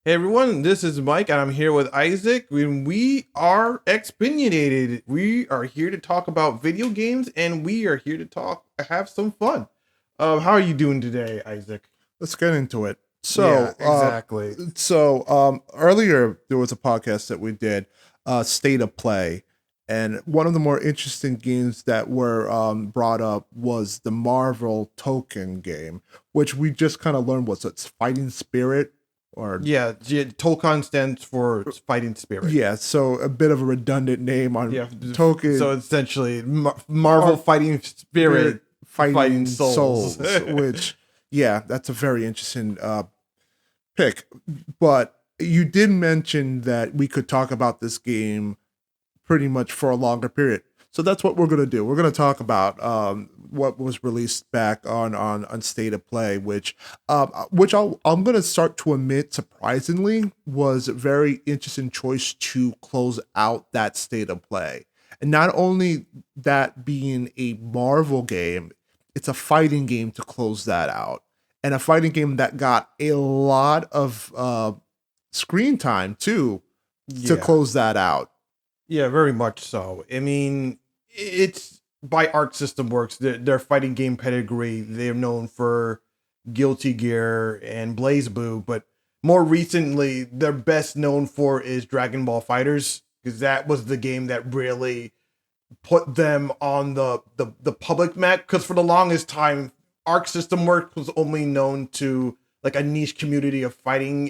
Hey everyone, this is Mike, and I'm here with Isaac. We are XPinionated. We are here to talk about video games, and we are here to have some fun. How are you doing today, Isaac? Let's get into it. Yeah, So, uh, exactly. earlier there was a podcast that we did, State of Play, and one of the more interesting games that were brought up was the Marvel Token game, which we just kind of learned was its fighting spirit, or Yeah, Tokon stands for fighting spirit. yeah, so a bit of a redundant name on Yeah, so Token essentially, Marvel or fighting Spirit spirit, fighting Fighting souls. Souls, which yeah, that's a very interesting pick. But you did mention that we could talk about this game pretty much for a longer period. So that's what we're going to do. We're going to talk about what was released back on State of Play, which I'm going to start to admit surprisingly was a very interesting choice to close out that State of Play. And not only that being a Marvel game, it's a fighting game to close that out, and a fighting game that got a lot of screen time too to Yeah. close that out. Yeah, very much so. I mean, it's by Arc System Works. Their fighting game pedigree. They're known for Guilty Gear and Blaze Blue, but more recently, they're best known for is Dragon Ball Fighters, because that was the game that really put them on the public map. Because for the longest time, Arc System Works was only known to like a niche community of fighting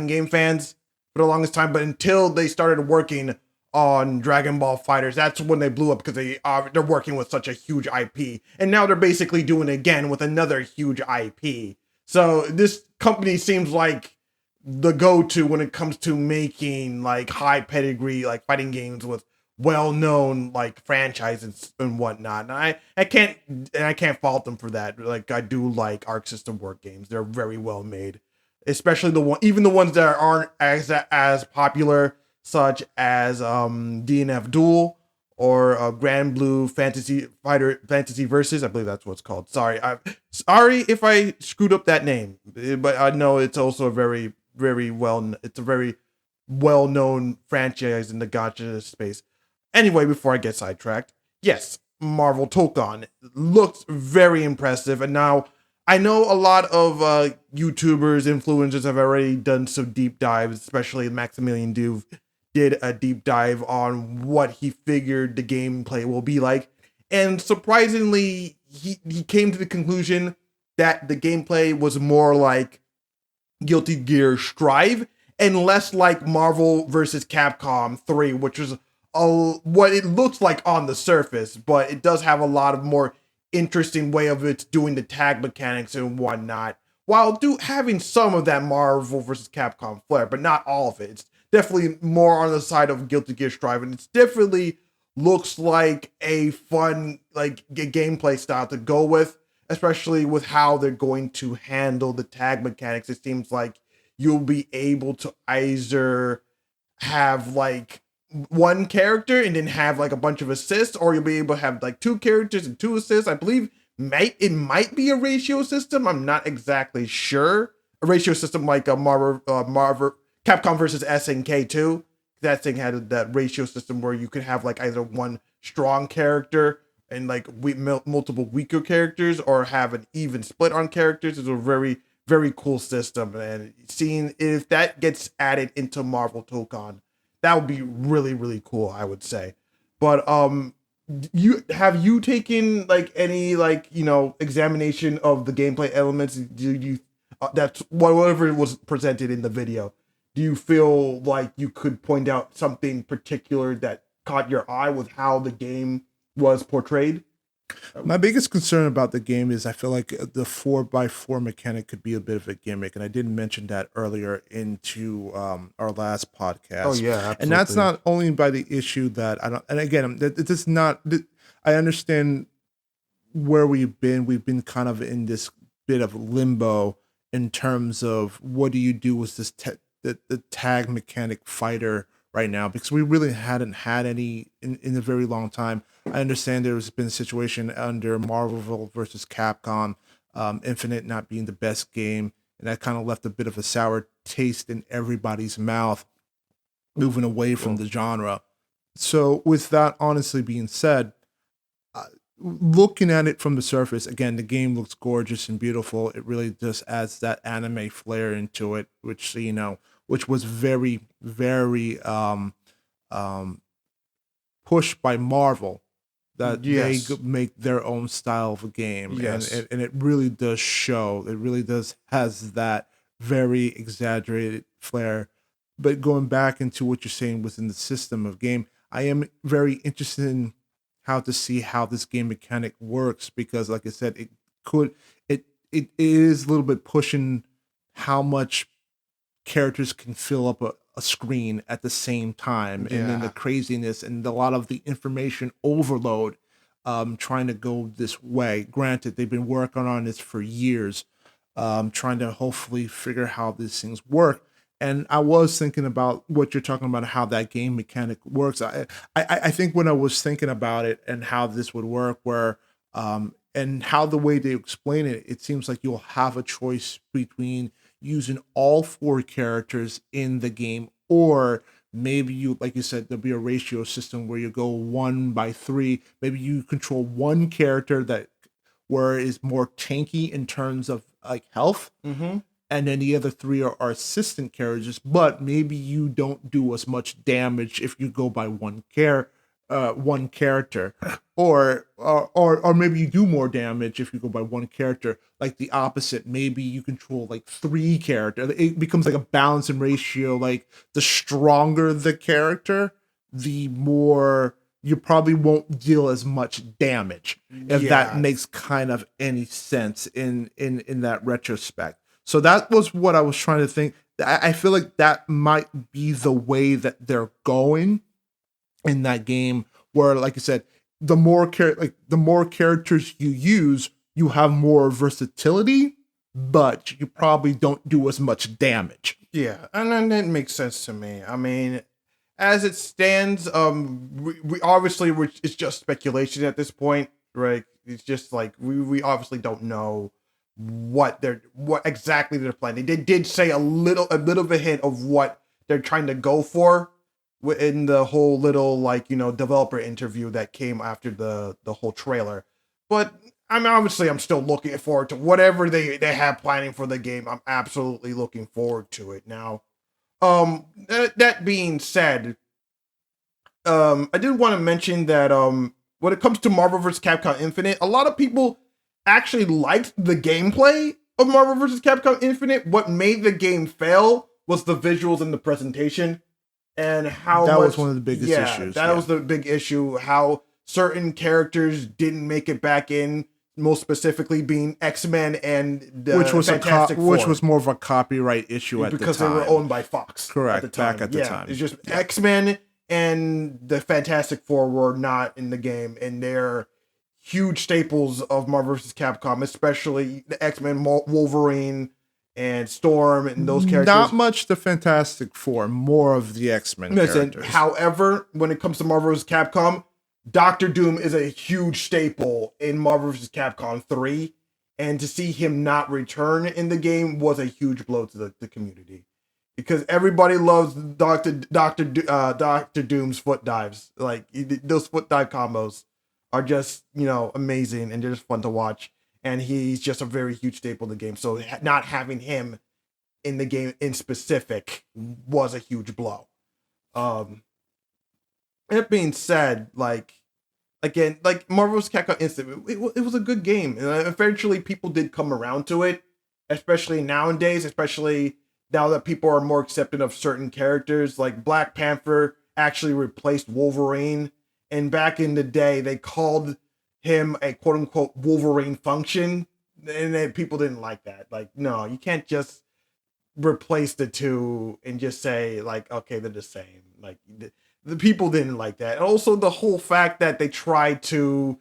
game fans for the longest time. But until they started working on Dragon Ball Fighters, that's when they blew up because they're working with such a huge IP, and now they're basically doing it again with another huge IP. So this company seems like the go-to when it comes to making like high pedigree like fighting games with well-known like franchises and whatnot. And I can't fault them for that. Like I do like Arc System Work games. They're very well made, especially even the ones that aren't as popular, such as DNF Duel or Grand Blue Fantasy Versus. I believe that's what it's called. Sorry if I screwed up that name, but I know it's also a very well known franchise in the gacha space. Anyway, before I get sidetracked, yes, Marvel Tokon looks very impressive, and now I know a lot of YouTubers, influencers have already done some deep dives, especially Maximilian Duve did a deep dive on what he figured the gameplay will be like. And surprisingly, he came to the conclusion that the gameplay was more like Guilty Gear Strive and less like Marvel versus Capcom 3, which was what it looks like on the surface, but it does have a lot of more interesting way of it doing the tag mechanics and whatnot, while having some of that Marvel versus Capcom flair, but not all of it. It's definitely more on the side of Guilty Gear Strive, and it's definitely looks like a fun like gameplay style to go with, especially with how they're going to handle the tag mechanics. It seems like you'll be able to either have like one character and then have like a bunch of assists, or you'll be able to have like two characters and two assists. I believe it might be a ratio system. I'm not exactly sure. A ratio system like a Marvel Capcom versus SNK 2. That thing had that ratio system where you could have like either one strong character and like multiple weaker characters, or have an even split on characters. Is a very cool system, and seeing if that gets added into Marvel Tokon, that would be really cool, I would say. But you taken like any like examination of the gameplay elements? Do you that's whatever was presented in the video? Do you feel like you could point out something particular that caught your eye with how the game was portrayed? My biggest concern about the game is I feel like the 4x4 mechanic could be a bit of a gimmick, and I did mention that earlier into our last Oh podcast. yeah, And that's absolutely. not only by the issue that I don't. And again, it is not. I understand where we've been. We've been kind of in this bit of limbo in terms of what do you do with the tag mechanic fighter right now, because we really hadn't had any in a very long time. I understand there's been a situation under Marvel versus Capcom, Infinite not being the best game, and that kind of left a bit of a sour taste in everybody's mouth, moving away from the genre. So with that honestly being said, looking at it from the surface, again, the game looks gorgeous and beautiful. It really just adds that anime flair into it, which which was very, very um, pushed by Marvel, that they Yes. make their own style of a game, Yes. and it really does show. It really does has that very exaggerated flair. But going back into what you're saying within the system of game, I am very interested in how to see how this game mechanic works, because, like I said, could it is a little bit pushing how much characters can fill up a screen at the same time, and then the Yeah. craziness and a lot of the information overload, trying to go this way. Granted, they've been working on this for years, trying to hopefully figure how these things work. And I was thinking about what you're talking about, how that game mechanic works. I think when I was thinking about it and how this would work, where and how the way they explain it, it seems like you'll have a choice between using all four characters in the game, or maybe you, like you said, there'll be a ratio system where you go 1 by 3. Maybe you control one character that where is more tanky in terms of like health, Mm-hmm. and then the other three are assistant characters, but maybe you don't do as much damage if you go by one character, or maybe you do more damage if you go by one character. Like the opposite, maybe you control like 3 characters. It becomes like a balancing ratio. Like the stronger the character, the more you probably won't deal as much damage, if that Yeah. makes kind of any sense in that retrospect. So that was what I was trying to think. I feel like that might be the way that they're going in that game, where, like I said, the more characters you use, you have more versatility, but you probably don't do as much damage. Yeah, and then that makes sense to me. I mean, as it stands, we obviously it's just speculation at this point, right? It's just like we obviously don't know what exactly they're planning. They did say a little bit hint of what they're trying to go for in the whole little, like, developer interview that came after the whole trailer. But I mean, obviously, I'm still looking forward to whatever they have planning for the game. I'm absolutely looking forward to it now. That being said, I did want to mention that when it comes to Marvel vs. Capcom Infinite, a lot of people actually liked the gameplay of Marvel vs. Capcom Infinite. What made the game fail was the visuals and the presentation, and how That much. was one of the biggest Yeah, issues. that Yeah. was the big issue. How certain characters didn't make it back in. Most specifically, being X-Men and the Which was Fantastic Four, which was more of a copyright issue at the because time. they were owned by Fox. Correct, At the time. back at the time. It's just Yeah. X-Men and the Fantastic Four were not in the game, and they're huge staples of Marvel vs. Capcom, especially the X-Men, Wolverine, and Storm, and those characters. Not much the Fantastic Four, more of the X-Men Listen, characters. however, when it comes to Marvel vs. Capcom, Doctor Doom is a huge staple in Marvel vs. Capcom 3, and to see him not return in the game was a huge blow to the community, because everybody loves Doctor Doom's foot dives. Like, those foot dive combos are just, amazing, and they're just fun to watch. And he's just a very huge staple in the game. So not having him in the game in specific was a huge blow. That being said, like, again, like Marvel vs. Capcom Instant, it was a good game, and eventually people did come around to it, especially nowadays, especially now that people are more accepting of certain characters. Like Black Panther actually replaced Wolverine, and back in the day, they called him a quote unquote Wolverine function, and then people didn't like that. Like, no, you can't just replace the two and just say, like, okay, they're the same. Like, the people didn't like that. And also the whole fact that they tried to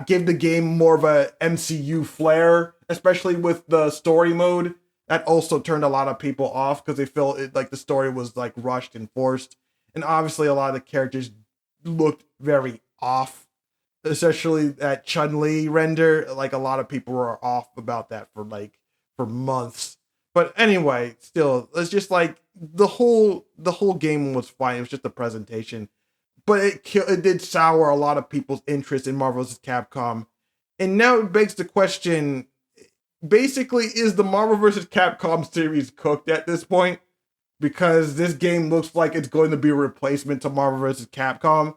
give the game more of a MCU flair, especially with the story mode, that also turned a lot of people off, because they felt like the story was like rushed and forced. And obviously a lot of the characters looked very off, especially that Chun-Li render. Like, a lot of people were off about that for months. But anyway, still, it's just like the whole game was fine. It was just the presentation, but it did sour a lot of people's interest in Marvel vs. Capcom, and now it begs the question: basically, is the Marvel vs. Capcom series cooked at this point? Because this game looks like it's going to be a replacement to Marvel vs. Capcom,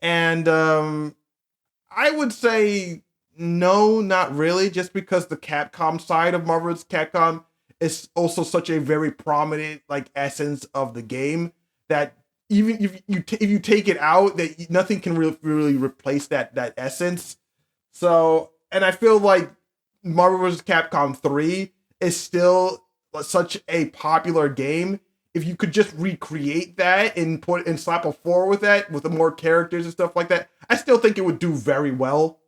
and I would say no, not really, just because the Capcom side of Marvel vs. Capcom is also such a very prominent like essence of the game that even if you take it out, that nothing can really replace that essence. So, and I feel like Marvel vs. Capcom 3 is still such a popular game. If you could just recreate that and slap a 4 with that with the more characters and stuff like that, I still think it would do very well.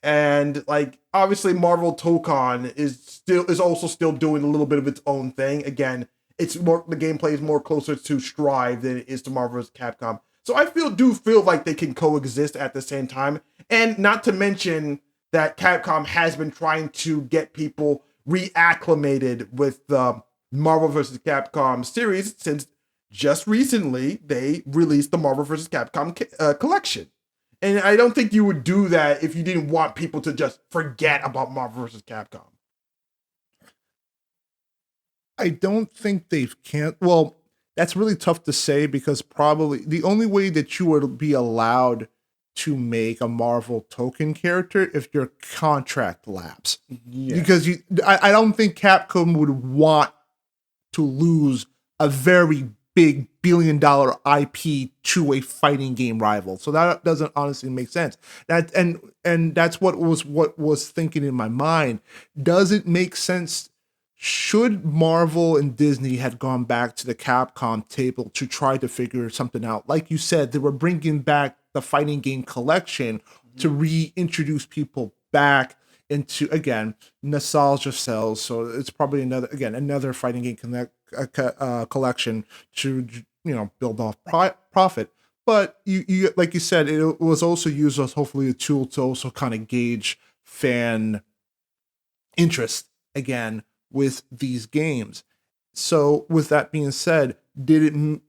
And like obviously Marvel Tokon is also still doing a little bit of its own thing. Again, it's more the gameplay is more closer to Strive than it is to Marvel vs. Capcom. So I do feel like they can coexist at the same time. And not to mention that Capcom has been trying to get people reacclimated with the Marvel vs. Capcom series since just recently they released the Marvel vs. Capcom collection. And I don't think you would do that if you didn't want people to just forget about Marvel vs. Capcom. I don't think they've can't. Well, that's really tough to say because probably the only way that you would be allowed to make a Marvel token character if your contract lapse. Yeah. Because I don't think Capcom would want to lose a very big $1 billion IP to a fighting game rival. So that doesn't honestly make sense. And that's what was thinking in my mind. Does it make sense? Should Marvel and Disney had gone back to the Capcom table to try to figure something out? Like you said, they were bringing back the fighting game collection to reintroduce people back into, again, nostalgia sells. So it's probably another fighting game collection to build off profit. But you like you said, it was also used as hopefully a tool to also kind of gauge fan interest again with these games. So with that being said, did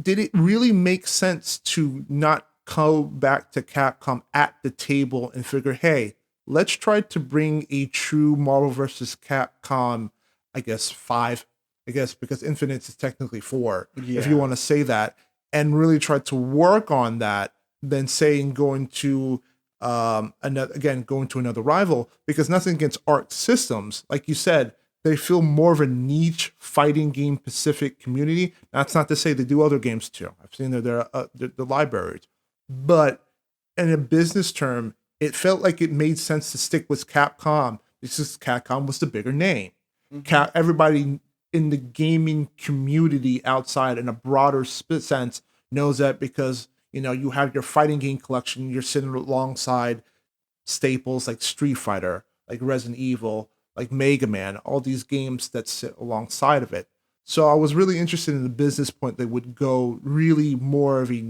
it really make sense to not go back to Capcom at the table and figure, hey, let's try to bring a true Marvel vs. Capcom, I guess 5, because Infinite is technically 4, if you want to say that, and really try to work on that than saying going to another rival, because nothing against Arc Systems, like you said, they feel more of a niche fighting game Pacific community. That's not to say they do other games too. I've seen their libraries, but in a business term, it felt like it made sense to stick with Capcom because Capcom was the bigger name. Mm-hmm. Everybody in the gaming community outside in a broader sense knows that because you have your fighting game collection, you're sitting alongside staples like Street Fighter, like Resident Evil, like Mega Man, all these games that sit alongside of it. So I was really interested in the business point that would go really more of a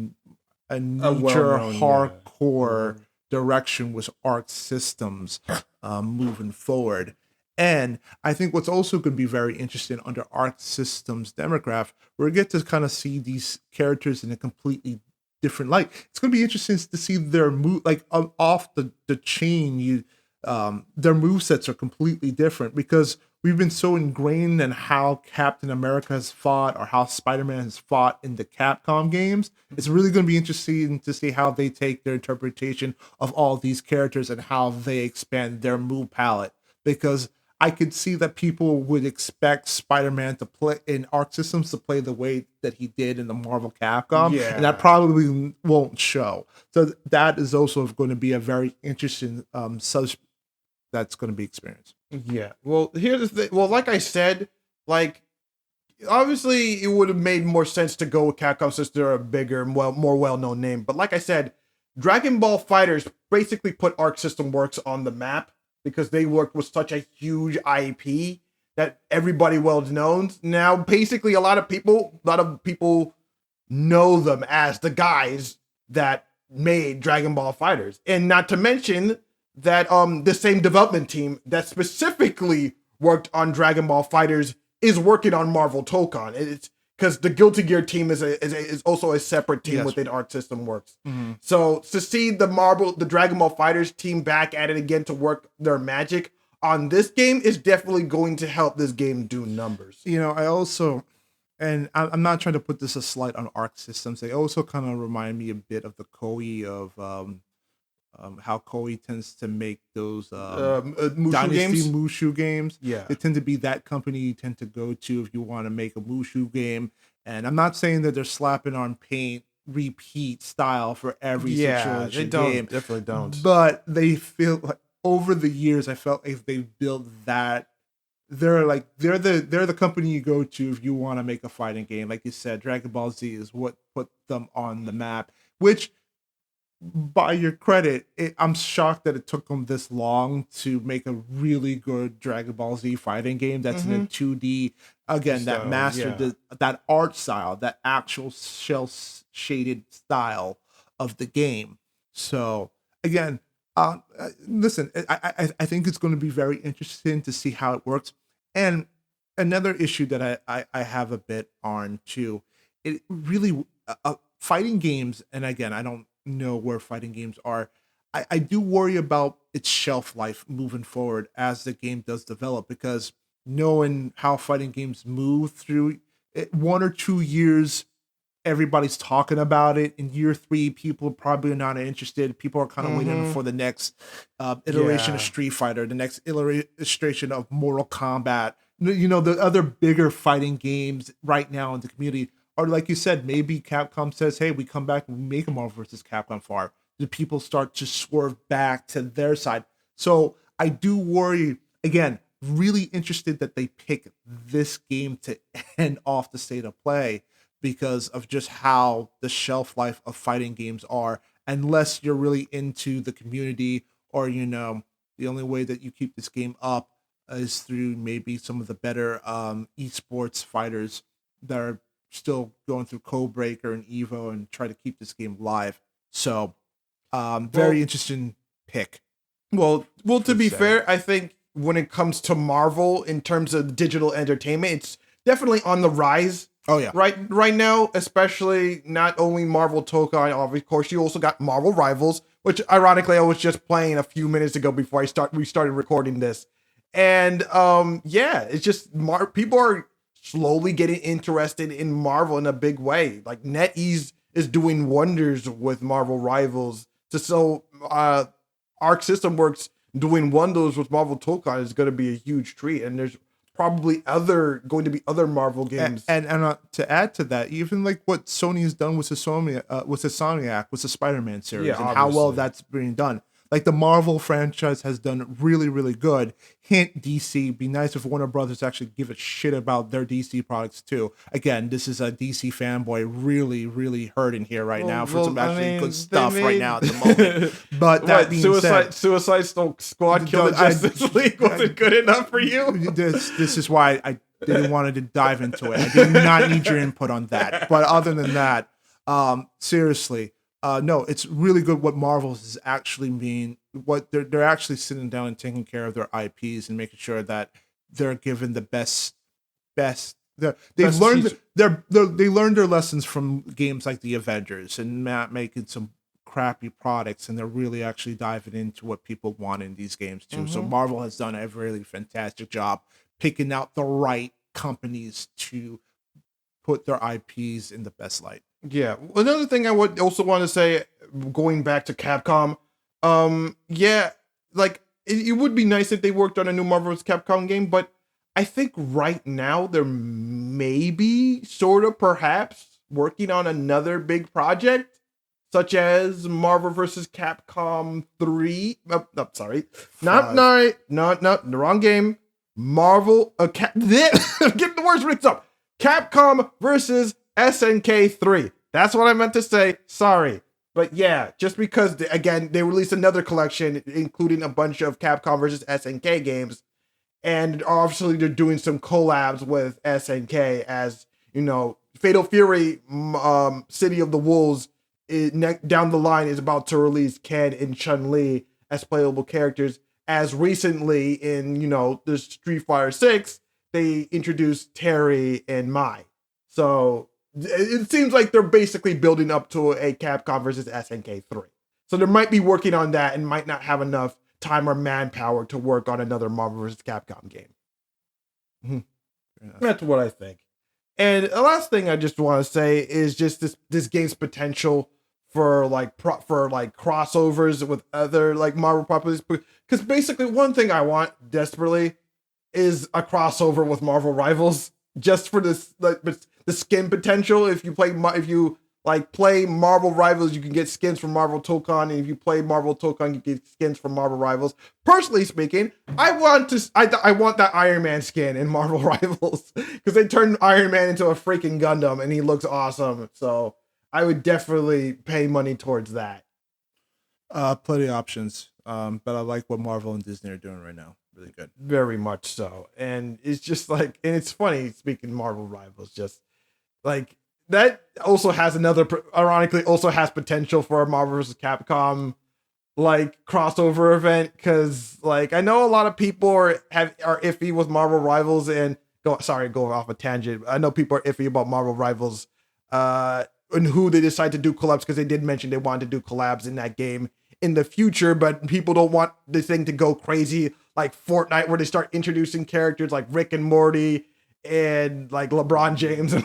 nature hardcore direction with Arc Systems moving forward. And I think what's also going to be very interesting under Arc Systems demographic, we get to kind of see these characters in a completely different light. It's going to be interesting to see their move, like off the chain. Their movesets are completely different because we've been so ingrained in how Captain America has fought or how Spider-Man has fought in the Capcom games. It's really going to be interesting to see how they take their interpretation of all these characters and how they expand their move palette, because I could see that people would expect Spider-Man to play in Arc Systems to play the way that he did in the Marvel Capcom, and that probably won't show. So that is also going to be a very interesting that's going to be experienced. Yeah. Well, here's the thing. Well, like I said, like obviously it would have made more sense to go with Capcom since they're a bigger, more well-known name. But like I said, Dragon Ball Fighters basically put Arc System Works on the map because they worked with such a huge IP that everybody well knows. Now, basically, a lot of people know them as the guys that made Dragon Ball Fighters, and not to mention that the same development team that specifically worked on Dragon Ball Fighters is working on Marvel Tokon. It's because the Guilty Gear team is also a separate team within Arc System Works. Mm-hmm. So to see the Dragon Ball Fighters team back at it again to work their magic on this game is definitely going to help this game do numbers. I also, and I'm not trying to put this a slight on Arc Systems, they also kind of remind me a bit of the Koei of how Koei tends to make those Mushu Dynasty games? Mushu games. Yeah. They tend to be that company you tend to go to if you want to make a Mushu game. And I'm not saying that they're slapping on paint repeat style for every situation game. Definitely don't. But they feel like over the years, I felt like they built that. They're the company you go to if you want to make a fighting game. Like you said, Dragon Ball Z is what put them on the map, which, by your credit, I'm shocked that it took them this long to make a really good Dragon Ball Z fighting game that's in a 2D. Again, that mastered that art style, that actual shell shaded style of the game. So again, listen, I think it's going to be very interesting to see how it works. And another issue that I have a bit on too, it really fighting games, and again, I don't know where fighting games are. I do worry about its shelf life moving forward as the game does develop, because knowing how fighting games move through it, 1 or 2 years, everybody's talking about it. In year 3, people probably are not interested. People are kind of waiting for the next iteration of Street Fighter, the next iteration of Mortal Kombat. The other bigger fighting games right now in the community. Or like you said, maybe Capcom says, hey, we come back and we make a Marvel vs. Capcom 4. Do people start to swerve back to their side? So I do worry, again, really interested that they pick this game to end off the state of play because of just how the shelf life of fighting games are, unless you're really into the community, or, the only way that you keep this game up is through maybe some of the better esports fighters that are still going through Codebreaker and Evo and try to keep this game live. So, very interesting pick. Well, to be fair, I think when it comes to Marvel in terms of digital entertainment, it's definitely on the rise. Oh yeah, right now, especially not only Marvel Tokon, of course, you also got Marvel Rivals, which ironically I was just playing a few minutes ago before we started recording this, and it's just people are slowly getting interested in Marvel in a big way. Like NetEase is doing wonders with Marvel Rivals. Arc System Works doing wonders with Marvel Tokon is going to be a huge treat, and there's probably going to be other Marvel games. And to add to that, even like what Sony has done with Insomniac, with the Spider-Man series, and obviously how well that's being done. Like the Marvel franchise has done really, really good. Hint DC, be nice if Warner Brothers actually give a shit about their DC products too. Again, this is a DC fanboy really, really hurting here right now for some good stuff right now at the moment. But that being said, Suicide Squad Kill the Justice League wasn't good enough for you? This is why I didn't want to dive into it. I did not need your input on that. But other than that, seriously, no, it's really good what Marvel's is actually mean. What they're actually sitting down and taking care of their IPs and making sure that they're given the best. They learned their lessons from games like the Avengers and not making some crappy products, and they're really actually diving into what people want in these games too. So Marvel has done a really fantastic job picking out the right companies to put their IPs in the best light. Yeah. Another thing I would also want to say, going back to Capcom, it would be nice if they worked on a new Marvel vs. Capcom game, but I think right now they're maybe perhaps working on another big project, such as Marvel vs. Capcom 3. Not the wrong game. Marvel, getting the words mixed up. Capcom versus SNK 3. That's what I meant to say. Sorry. But yeah, just because, they released another collection, including a bunch of Capcom versus SNK games. And obviously they're doing some collabs with SNK, as, Fatal Fury, City of the Wolves, down the line is about to release Ken and Chun-Li as playable characters. as recently in, the Street Fighter 6, they introduced Terry and Mai. So it seems like they're basically building up to a Capcom versus SNK 3. So they might be working on that and might not have enough time or manpower to work on another Marvel vs. Capcom game. That's what I think. And the last thing I just want to say is just this game's potential for crossovers with other like Marvel properties. Because basically, one thing I want desperately is a crossover with Marvel Rivals, just for this the skin potential. If you play Marvel Rivals, you can get skins from Marvel Tokon, and if you play Marvel Tokon, you get skins from Marvel Rivals. Personally speaking, I want that Iron Man skin in Marvel Rivals because they turned Iron Man into a freaking Gundam, and he looks awesome. So I would definitely pay money towards that. Plenty of options, but I like what Marvel and Disney are doing right now. Really good. Very much so. And it's just and it's funny, speaking Marvel Rivals, just like that also has ironically also has potential for a Marvel vs. Capcom crossover event, because I know a lot of people are iffy with Marvel Rivals and going off a tangent. I know people are iffy about Marvel Rivals and who they decide to do collabs, because they did mention they wanted to do collabs in that game in the future, but people don't want this thing to go crazy like Fortnite, where they start introducing characters like Rick and Morty and like LeBron James or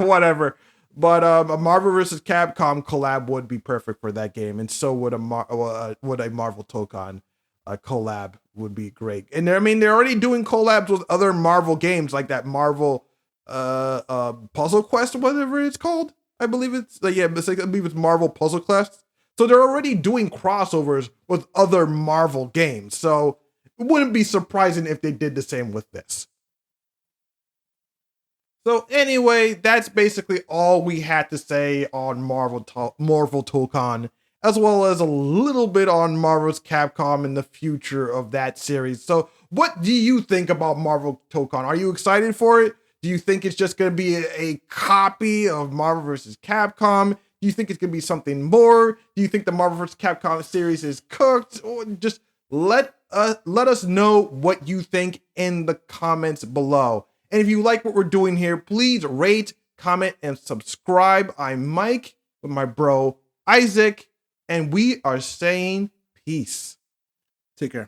whatever. But a Marvel vs. Capcom collab would be perfect for that game, and so would a Marvel Tokon collab would be great. And they're already doing collabs with other Marvel games, like that Marvel Puzzle Quest, whatever it's called. I believe it's I believe it's Marvel Puzzle Quest. So they're already doing crossovers with other Marvel games. So it wouldn't be surprising if they did the same with this. So anyway, that's basically all we had to say on Marvel Tokon, as well as a little bit on Marvel's Capcom and the future of that series. So what do you think about Marvel Tokon? Are you excited for it? Do you think it's just going to be a copy of Marvel vs. Capcom? Do you think it's going to be something more? Do you think the Marvel vs. Capcom series is cooked? Or just let us know what you think in the comments below. And if you like what we're doing here, please rate, comment, and subscribe. I'm Mike with my bro Isaac, and we are saying peace. Take care.